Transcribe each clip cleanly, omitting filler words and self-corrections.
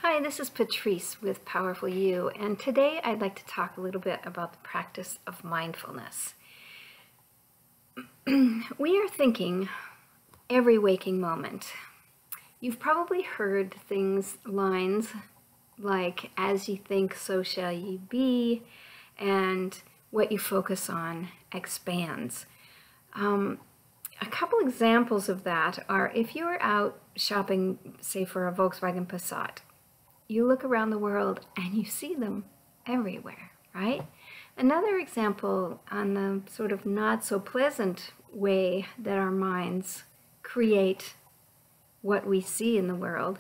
Hi, this is Patrice with Powerful You, and today I'd like to talk a little bit about the practice of mindfulness. We are thinking every waking moment. You've probably heard lines like, as you think, so shall you be, and what you focus on expands. A couple examples of that are if you're out shopping, say for a Volkswagen Passat, you look around the world and you see them everywhere, right? Another example on the sort of not so pleasant way that our minds create what we see in the world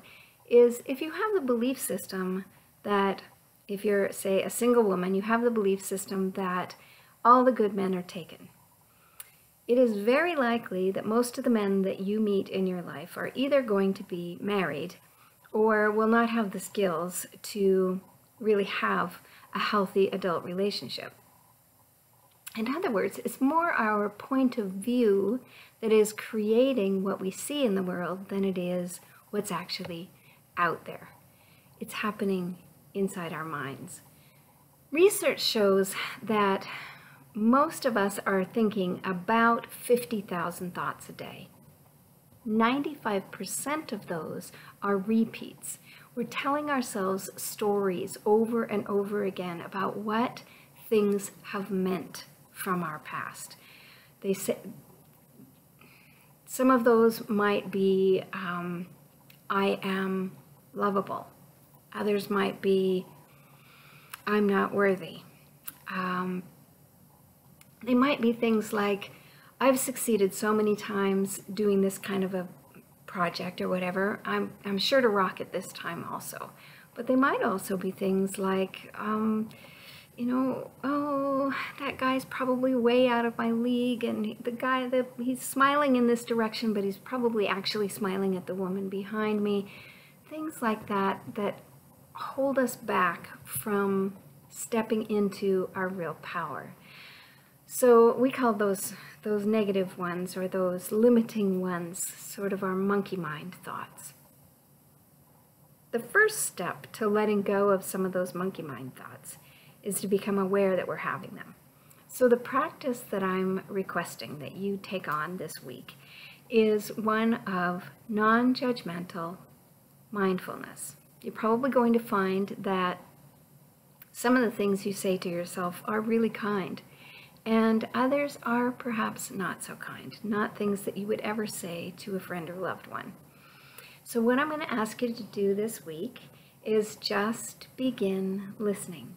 is if you have the belief system that if you're, say, a single woman, you have the belief system that all the good men are taken. It is very likely that most of the men that you meet in your life are either going to be married or will not have the skills to really have a healthy adult relationship. In other words, it's more our point of view that is creating what we see in the world than it is what's actually out there. It's happening inside our minds. Research shows that most of us are thinking about 50,000 thoughts a day. 95% of those are repeats. We're telling ourselves stories over and over again about what things have meant from our past. They say some of those might be, I am lovable. Others might be, I'm not worthy. They might be things like, I've succeeded so many times doing this kind of a project or whatever. I'm sure to rock it this time also. But they might also be things like, oh, that guy's probably way out of my league, and the guy that he's smiling in this direction, but he's probably actually smiling at the woman behind me. Things like that that hold us back from stepping into our real power. So we call those negative ones, or those limiting ones, sort of our monkey mind thoughts. The first step to letting go of some of those monkey mind thoughts is to become aware that we're having them. So the practice that I'm requesting that you take on this week is one of non-judgmental mindfulness. You're probably going to find that some of the things you say to yourself are really kind, and others are perhaps not so kind, not things that you would ever say to a friend or loved one. So what I'm going to ask you to do this week is just begin listening.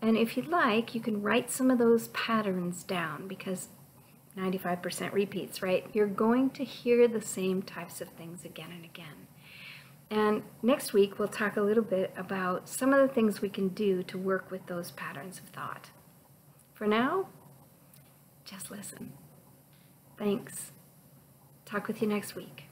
And if you'd like, you can write some of those patterns down, because 95% repeats, right? You're going to hear the same types of things again and again. And next week, we'll talk a little bit about some of the things we can do to work with those patterns of thought. For now, just listen. Thanks. Talk with you next week.